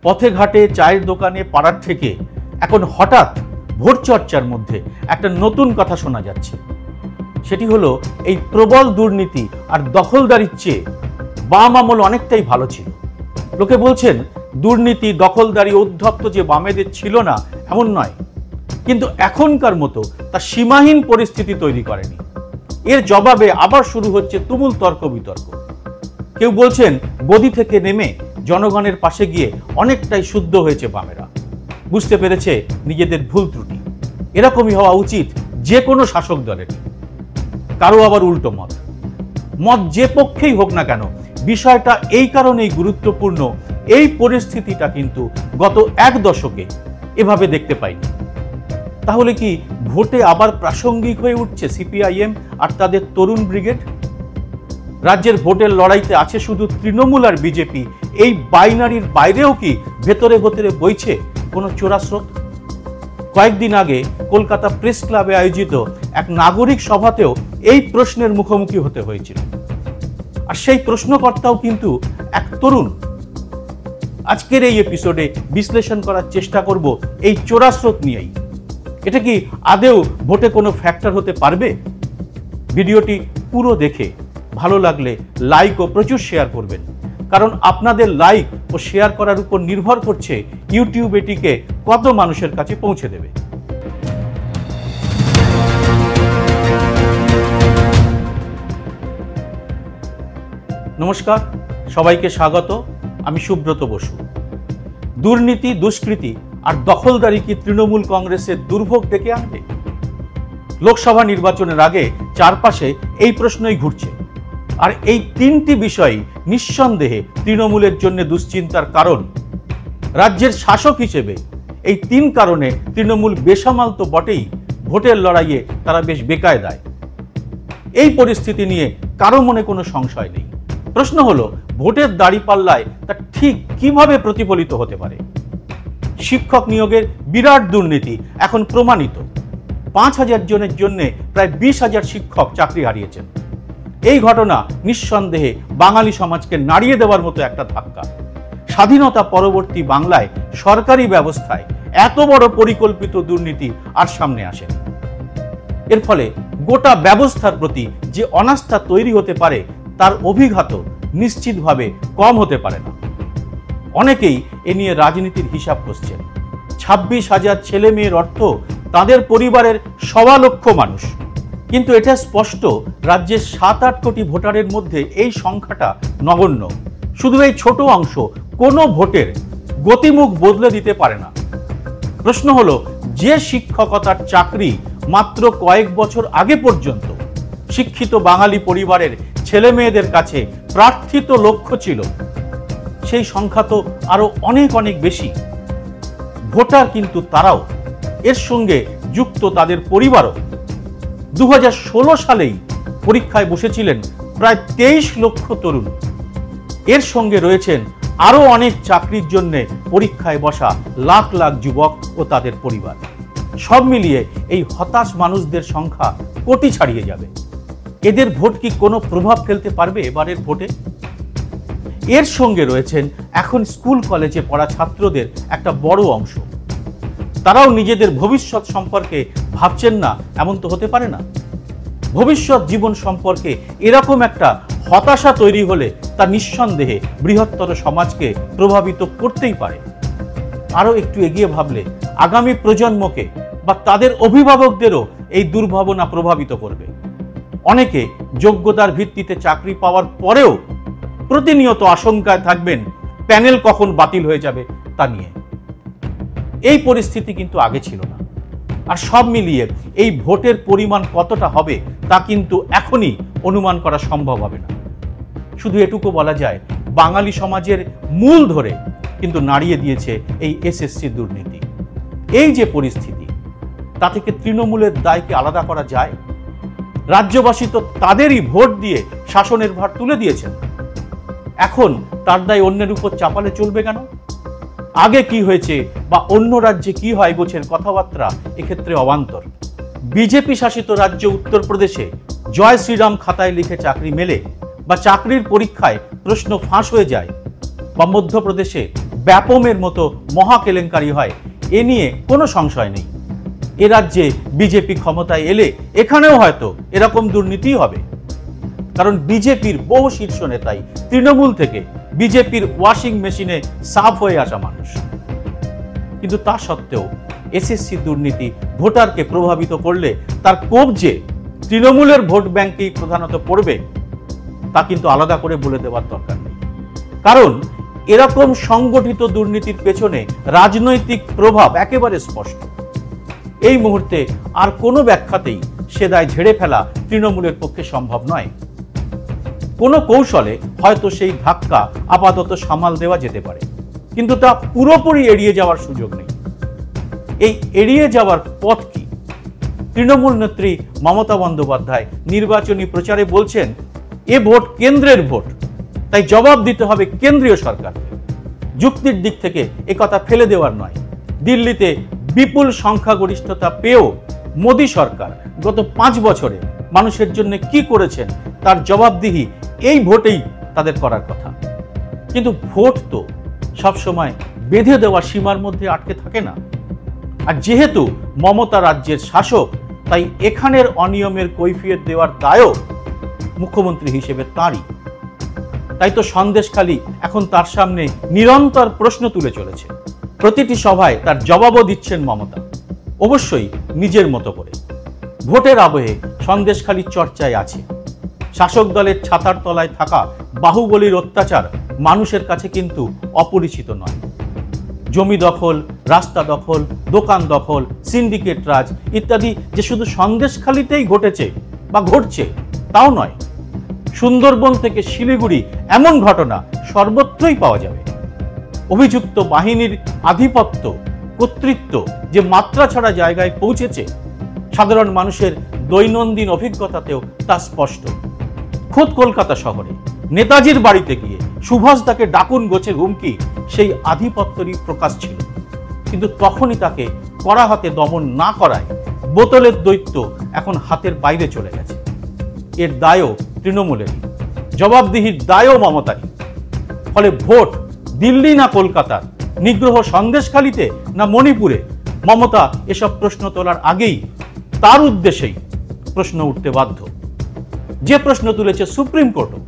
পথে ঘাটে, চায়ের দোকানে, পাড়ার থেকে এখন হঠাৎ ভোট চর্চার মধ্যে একটা নতুন কথা শোনা যাচ্ছে। সেটি হলো এই প্রবল দুর্নীতি আর দখলদারির চেয়ে বাম আমল অনেকটাই ভালো ছিল। লোকে বলছেন দুর্নীতি, দখলদারি, উদ্ধত্ত যে বামেদের ছিল না এমন নয়, কিন্তু এখনকার মতো তা সীমাহীন পরিস্থিতি তৈরি করেনি। এর জবাবে আবার শুরু হচ্ছে তুমুল তর্ক বিতর্ক। কেউ বলছেন গদি থেকে নেমে জনগণের পাশে গিয়ে অনেকটাই শুদ্ধ হয়েছে বামেরা, বুঝতে পেরেছে নিজেদের ভুল ত্রুটি। এরকমই হওয়া উচিত যে কোনো শাসক দলের। কারো আবার উল্টো মত যে পক্ষেই হোক না কেন, বিষয়টা এই কারণেই গুরুত্বপূর্ণ, এই পরিস্থিতিটা কিন্তু গত এক দশকে এভাবে দেখতে পাইনি। তাহলে কি ভোটে আবার প্রাসঙ্গিক হয়ে উঠছে সিপিআইএম আর তাদের তরুণ ব্রিগেড? রাজ্যের ভোটের লড়াইতে আছে শুধু তৃণমূল আর বিজেপি, এই বাইনারির বাইরেও কি ভেতরে ভেতরে বইছে কোনো চোরাস্রোত? কয়েকদিন আগে কলকাতা প্রেস ক্লাবে আয়োজিত এক নাগরিক সভাতেও এই প্রশ্নের মুখোমুখি হতে হয়েছিল, আর সেই প্রশ্নকর্তাও কিন্তু এক তরুণ। আজকের এই এপিসোডে বিশ্লেষণ করার চেষ্টা করব এই চোরাস্রোত নিয়েই। এটা কি আদেও ভোটে কোনো ফ্যাক্টর হতে পারবে? ভিডিওটি পুরো দেখে ভালো লাগলে লাইক ও প্রচুর শেয়ার করবেন, কারণ আপনাদের লাইক ও শেয়ার করার উপর নির্ভর করছে ইউটিউব এটিকে কত মানুষের কাছে পৌঁছে দেবে। নমস্কার, সবাইকে স্বাগত। আমি সুব্রত বসু। দুর্নীতি, দুষ্কৃতি আর দখলদারি কি তৃণমূল কংগ্রেসের দুর্ভোগ ডেকে আনবে? লোকসভা নির্বাচনের আগে চারপাশে এই প্রশ্নই ঘুরছে, আর এই তিনটি বিষয় নিঃসন্দেহে তৃণমূলের জন্য দুশ্চিন্তার কারণ। রাজ্যের শাসক হিসেবে এই তিন কারণে তৃণমূল বেসামাল তো বটেই, ভোটের লড়াইয়ে তারা বেশ বেকায়দায়। এই পরিস্থিতি নিয়ে কারো মনে কোনো সংশয় নেই। প্রশ্ন হলো ভোটের দাঁড়িপাল্লায় তা ঠিক কিভাবে প্রতিফলিত হতে পারে? শিক্ষক নিয়োগের বিরাট দুর্নীতি এখন প্রমাণিত। ৫,০০০ জনের জন্য প্রায় ২০,০০০ শিক্ষক চাকরি হারিয়েছেন। এই ঘটনা নিঃসন্দেহে বাঙালি সমাজকে নাড়িয়ে দেওয়ার মতো একটা ধাক্কা। স্বাধীনতা পরবর্তী বাংলায় সরকারি ব্যবস্থায় এত বড় পরিকল্পিত দুর্নীতি আর সামনে আসে। এর ফলে গোটা ব্যবস্থার প্রতি যে অনাস্থা তৈরি হতে পারে তার অভিঘাত নিশ্চিতভাবে কম হতে পারে না। অনেকেই এ নিয়ে রাজনীতির হিসাব করছেন। ২৬,০০০ ছেলে মেয়ের অর্থ তাদের পরিবারের ১.২ লক্ষ মানুষ। কিন্তু এটা স্পষ্ট, রাজ্যের ৭-৮ কোটি ভোটারের মধ্যে এই সংখ্যাটা নগণ্য। শুধু এই ছোট অংশ কোনো ভোটের গতিমুখ বদলে দিতে পারে না। প্রশ্ন হলো, যে শিক্ষকতার চাকরি মাত্র কয়েক বছর আগে পর্যন্ত শিক্ষিত বাঙালি পরিবারের ছেলে মেয়েদের কাছে প্রার্থিত লক্ষ্য ছিল, সেই সংখ্যা তো আরো অনেক অনেক বেশি। ভোটার কিন্তু তারাও, এর সঙ্গে যুক্ত তাদের পরিবারও। ২০১৬ সালেই পরীক্ষায় বসেছিলেন প্রায় ২৩ লক্ষ তরুণ। এর সঙ্গে রয়েছেন আরো অনেক চাকরির জন্য পরীক্ষায় বসা লাখ লাখ যুবক ও তাদের পরিবার। সব মিলিয়ে এই হতাশ মানুষদের সংখ্যা কোটি ছাড়িয়ে যাবে। এদের ভোট কি কোনো প্রভাব ফেলতে পারবে এবারের ভোটে? এর সঙ্গে রয়েছেন এখন স্কুল কলেজে পড়া ছাত্রদের একটা বড় অংশ। তারাও নিজেদের ভবিষ্যৎ সম্পর্কে ভাবছেন না, এমন তো হতে পারে না। ভবিষ্যৎ জীবন সম্পর্কে এরকম একটা হতাশা তৈরি হলে তা নিঃসন্দেহে বৃহত্তর সমাজকে প্রভাবিত করতেই পারে। আরও একটু এগিয়ে ভাবলে আগামী প্রজন্মকে বা তাদের অভিভাবকদেরও এই দুর্ভাবনা প্রভাবিত করবে। অনেকে যোগ্যতার ভিত্তিতে চাকরি পাওয়ার পরেও প্রতিনিয়ত আশঙ্কায় থাকবেন প্যানেল কখন বাতিল হয়ে যাবে তা নিয়ে। এই পরিস্থিতি কিন্তু আগে ছিল না। আর সব মিলিয়ে এই ভোটের পরিমাণ কতটা হবে তা কিন্তু এখনই অনুমান করা সম্ভব হবে না। শুধু এটুকু বলা যায়, বাঙালি সমাজের মূল ধরে কিন্তু নাড়িয়ে দিয়েছে এই এসএসসি দুর্নীতি। এই যে পরিস্থিতি, তা থেকে তৃণমূলের দায়কে আলাদা করা যায়? রাজ্যবাসী তো তাদেরই ভোট দিয়ে শাসনের ভার তুলে দিয়েছেন। এখন তার দায় অন্যের উপর চাপালে চলবে কেন? আগে কি হয়েছে বা অন্য রাজ্যে কি হয় গোছের কথাবার্তা এক্ষেত্রে অবান্তর। বিজেপি শাসিত রাজ্য উত্তরপ্রদেশে জয় শ্রীরাম খাতায় লিখে চাকরি মেলে বা চাকরির পরীক্ষায় প্রশ্ন ফাঁস হয়ে যায়, বা মধ্যপ্রদেশে ব্যাপমের মতো মহা কেলেঙ্কারি হয়, এ নিয়ে কোনো সংশয় নেই। এ রাজ্যে বিজেপি ক্ষমতায় এলে এখানেও হয়তো এরকম দুর্নীতি হবে, কারণ বিজেপির বহু শীর্ষ নেতাই তৃণমূল থেকে বিজেপির ওয়াশিং মেশিনে সাফ হয়ে আসা মানুষ। কিন্তু তা সত্ত্বেও এসএসসি দুর্নীতি ভোটারকে প্রভাবিত করলে তার কোপ যে তৃণমূলের ভোট ব্যাংকেই প্রধানত পড়বে, তা কিন্তু আলাদা করে বলে দেওয়ার দরকার নেই। কারণ এরকম সংগঠিত দুর্নীতির পেছনে রাজনৈতিক প্রভাব একেবারে স্পষ্ট। এই মুহূর্তে আর কোনো ব্যাখ্যাতেই সে দায় ঝেড়ে ফেলা তৃণমূলের পক্ষে সম্ভব নয়। কোনো কৌশলে হয়তো সেই ধাক্কা আপাতত সামাল দেওয়া যেতে পারে, কিন্তু তা পুরোপুরি এড়িয়ে যাওয়ার সুযোগ নেই। এই এড়িয়ে যাওয়ার পথ কি? তৃণমূল নেত্রী মমতা বন্দ্যোপাধ্যায় নির্বাচনী প্রচারে বলছেন, এ ভোট কেন্দ্রের ভোট, তাই জবাব দিতে হবে কেন্দ্রীয় সরকারকে। যুক্তির দিক থেকে একথা ফেলে দেওয়ার নয়। দিল্লিতে বিপুল সংখ্যাগরিষ্ঠতা পেয়েও মোদী সরকার গত 5 বছরে মানুষের জন্য কি করেছেন তার জবাবদিহি এই ভোটেই তাদের করার কথা। কিন্তু ভোট তো সবসময় বেঁধে দেওয়া সীমার মধ্যে আটকে থাকে না। আর যেহেতু মমতা রাজ্যের শাসক, তাই এখানের অনিয়মের কৈফিয়ত দেওয়ার দায়ও মুখ্যমন্ত্রী হিসেবে তাঁরই। তাই তো সন্দেশখালী এখন তার সামনে নিরন্তর প্রশ্ন তুলে চলেছে। প্রতিটি সভায় তার জবাবও দিচ্ছেন মমতা, অবশ্যই নিজের মতো করে। ভোটের আবহে সন্দেশখালী চর্চায় আছে। শাসক দলের ছাতার তলায় থাকা বাহুবলীর অত্যাচার মানুষের কাছে কিন্তু অপরিচিত নয়। জমি দখল, রাস্তা দখল, দোকান দখল, সিন্ডিকেট রাজ ইত্যাদি যে শুধু সন্দেশখালীতেই ঘটেছে বা ঘটছে তাও নয়। সুন্দরবন থেকে শিলিগুড়ি এমন ঘটনা সর্বত্রই পাওয়া যাবে। অভিযুক্ত বাহিনীর আধিপত্য, কর্তৃত্ব যে মাত্রা ছাড়া জায়গায় পৌঁছেছে, সাধারণ মানুষের দৈনন্দিন অভিজ্ঞতাতেও তা স্পষ্ট। খোদ কলকাতা শহরে নেতাজির বাড়িতে গিয়ে সুভাষ তাকে ডাকুন গোছের হুমকি সেই আধিপত্যেরই প্রকাশ ছিল। কিন্তু তখনই তাকে কড়া হাতে দমন না করায় বোতলের দৈত্য এখন হাতের বাইরে চলে গেছে। এর দায়ও তৃণমূলেরই, জবাবদিহির দায়ও মমতারই। ফলে ভোট দিল্লি না কলকাতার, নিগ্রহ সন্দেশখালীতে না মণিপুরে, মমতা এসব প্রশ্ন তোলার আগেই তার উদ্দেশ্যেই প্রশ্ন উঠতে বাধ্য। যে প্রশ্ন তুলেছে সুপ্রিম কোর্টও।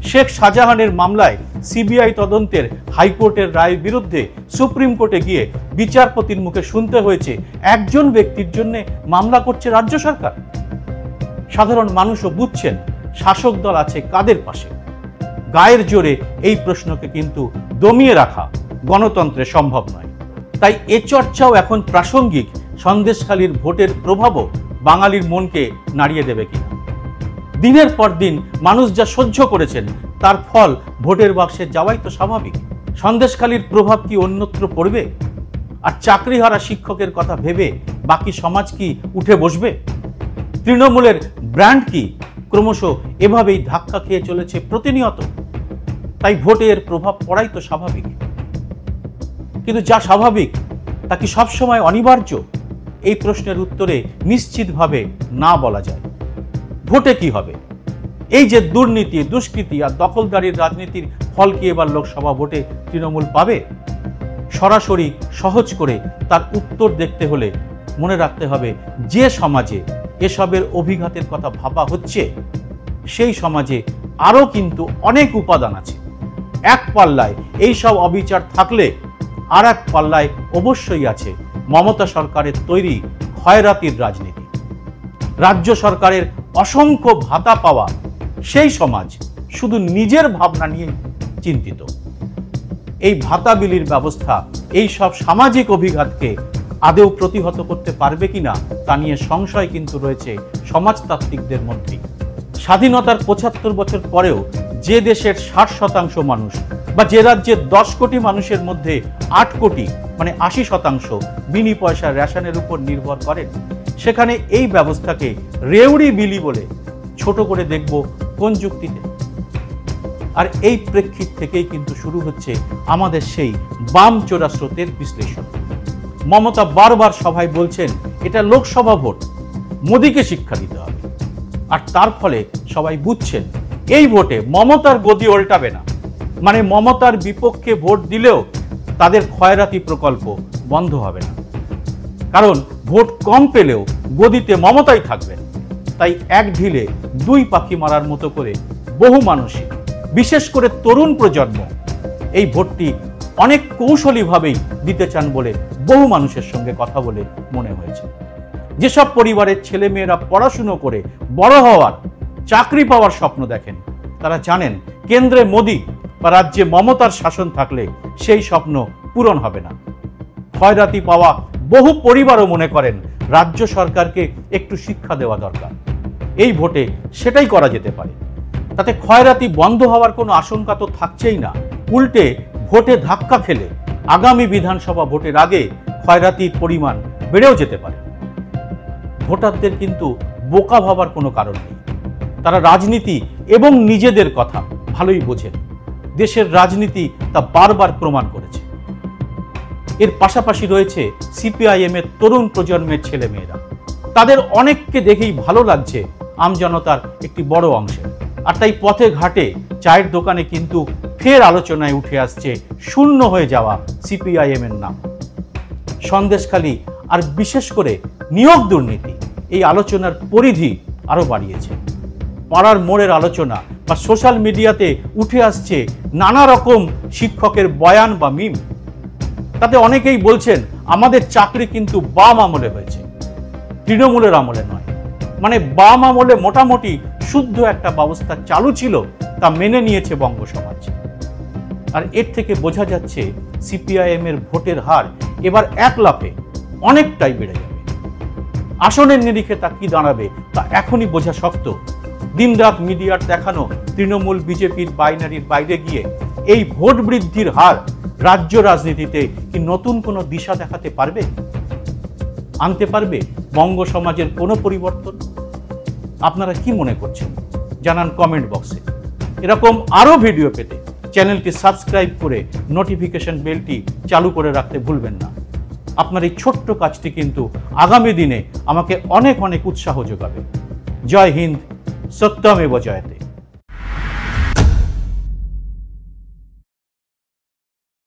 শেখ শাহজাহানের মামলায় সিবিআই তদন্তের হাইকোর্টের রায়ের বিরুদ্ধে সুপ্রিম কোর্টে গিয়ে বিচারপতির মুখে শুনতে হয়েছে একজন ব্যক্তির জন্য মামলা করছে রাজ্য সরকার। সাধারণ মানুষও বুঝছেন শাসক দল আছে কাদের পাশে। গায়ের জোরে এই প্রশ্নকে কিন্তু দমিয়ে রাখা গণতন্ত্রে সম্ভব নয়। তাই এ চর্চাও এখন প্রাসঙ্গিক, সন্দেশখালীর ভোটের প্রভাবও বাঙালির মনকে নাড়িয়ে দেবে কিনা। দিনের পর দিন মানুষ যা সহ্য করেছেন তার ফল ভোটের বাক্সে যাওয়াই তো স্বাভাবিক। সন্দেশখালীর প্রভাব কি অন্যত্র পড়বে? আর চাকরিহারা শিক্ষকের কথা ভেবে বাকি সমাজ কি উঠে বসবে? তৃণমূলের ব্র্যান্ড কি ক্রমশ এভাবেই ধাক্কা খেয়ে চলেছে প্রতিনিয়ত? তাই ভোটে এর প্রভাব পড়াই তো স্বাভাবিক। কিন্তু যা স্বাভাবিক তা কি সবসময় অনিবার্য? এই প্রশ্নের উত্তরে নিশ্চিতভাবে না বলা যায়। ভোটে কি হবে? এই যে দুর্নীতি, দুষ্কৃতি আর দখলদারির রাজনীতির ফল কি এবার লোকসভা ভোটে তৃণমূল পাবে? সরাসরি সহজ করে তার উত্তর দেখতে হলে মনে রাখতে হবে, যে সমাজে এসবের অভিঘাতের কথা ভাবা হচ্ছে সেই সমাজে আরও কিন্তু অনেক উপাদান আছে। এক পাল্লায় এই সব অবিচার থাকলে আর এক পাল্লায় অবশ্যই আছে মমতা সরকারের তৈরি খয়রাতির রাজনীতি। রাজ্য সরকারের অসংখ্য ভাতা পাওয়া সেই সমাজ শুধু নিজের ভাবনা নিয়ে চিন্তিত। এই ভাতা বিলির ব্যবস্থা এই সব সামাজিক অভিঘাতকে আদৌ প্রতিহত করতে পারবে কিনা তা নিয়ে সংশয় কিন্তু রয়েছে সমাজতাত্ত্বিকদের মধ্যে। স্বাধীনতার ৭৫ বছর পরেও যে দেশের ৬০% মানুষ বা যে রাজ্যের ১০ কোটি মানুষের মধ্যে ৮ কোটি মানে ৮০% বিনি পয়সার রেশনের উপর নির্ভর করেন, সেখানে এই ব্যবস্থাকে রেউড়ি বিলি বলে ছোট করে দেখব কোন যুক্তিতে? আর এই প্রেক্ষিত থেকেই কিন্তু শুরু হচ্ছে আমাদের সেই বাম চোরা স্রোতের বিশ্লেষণ। মমতা বারবার সভায় বলছেন এটা লোকসভা ভোট, মোদীকে শিক্ষা দিতে হবে। আর তার ফলে সবাই বুঝছেন এই ভোটে মমতার গদি উল্টাবে না। মানে মমতার বিপক্ষে ভোট দিলেও তাদের খয়রাতি প্রকল্প বন্ধ হবে না। কারণ ভোট কম পেলেও গদিতে মমতাই থাকবেন। তাই এক ঢিলে দুই পাখি মারার মতো করে বহু মানুষই, বিশেষ করে তরুণ প্রজন্ম, এই ভোটটি অনেক কৌশলীভাবেই দিতে চান বলে বহু মানুষের সঙ্গে কথা বলে মনে হয়েছে। যেসব পরিবারের ছেলে মেয়েরা পড়াশুনো করে বড় হওয়ার, চাকরি পাওয়ার স্বপ্ন দেখেন, তারা জানেন কেন্দ্রে মোদি বা রাজ্যে মমতার শাসন থাকলে সেই স্বপ্ন পূরণ হবে না। খয়রাতি পাওয়া বহু পরিবারও মনে করেন রাজ্য সরকারকে একটু শিক্ষা দেওয়া দরকার। এই ভোটে সেটাই করা যেতে পারে। তাতে খয়রাতি বন্ধ হওয়ার কোনো আশঙ্কা তো থাকছেই না, উল্টে ভোটে ধাক্কা খেলে আগামী বিধানসভা ভোটের আগে খয়রাতির পরিমাণ বেড়েও যেতে পারে। ভোটারদের কিন্তু বোকা ভাবার কোনো কারণ নেই। তারা রাজনীতি এবং নিজেদের কথা ভালোই বোঝেন। দেশের রাজনীতি তা বারবার প্রমাণ করেছে। এর পাশাপাশি রয়েছে সিপিআইএম এর তরুণ প্রজন্মের ছেলেমেয়েরা। তাদের অনেককে দেখেই ভালো লাগছে আমজনতার একটি বড় অংশে। আর তাই পথে ঘাটে, চায়ের দোকানে কিন্তু ফের আলোচনায় উঠে আসছে শূন্য হয়ে যাওয়া সিপিআইএম এর নাম। সন্দেশখালী আর বিশেষ করে নিয়োগ দুর্নীতি এই আলোচনার পরিধি আরো বাড়িয়েছে। পাড়ার মোড়ের আলোচনা বা সোশ্যাল মিডিয়াতে উঠে আসছে নানা রকম শিক্ষকের বয়ান বা মিম। তাতে অনেকেই বলছেন আমাদের চাকরি কিন্তু বাম আমলে হয়েছে, তৃণমূলের আমলে নয়। মানে বাম আমলে মোটামুটি শুদ্ধ একটা ব্যবস্থা চালু ছিল, তা মেনে নিয়েছে বঙ্গ সমাজ। আর এর থেকে বোঝা যাচ্ছে সিপিআইএম এর ভোটের হার এবার এক লাফে অনেকটাই বেড়ে যাবে। আসনের নিরিখে তা কি দাঁড়াবে তা এখনই বোঝা শক্ত। দিনরাত মিডিয়ার দেখানো তৃণমূল বিজেপির বাইনারির বাইরে গিয়ে এই ভোট বৃদ্ধির হার রাজ্য রাজনীতিতে কি নতুন কোনো দিশা দেখাতে পারবে? আনতে পারবে বঙ্গ সমাজের কোনো পরিবর্তন? আপনারা কি মনে করছেন জানান কমেন্ট বক্সে। এরকম আরো ভিডিও পেতে চ্যানেলটি সাবস্ক্রাইব করে নোটিফিকেশন বেলটি চালু করে রাখতে ভুলবেন না। আপনার এই ছোট্ট কাজটি কিন্তু আগামী দিনে আমাকে অনেক অনেক উৎসাহ যোগাবে। জয় হিন্দ, সত্যমেব জয়তে।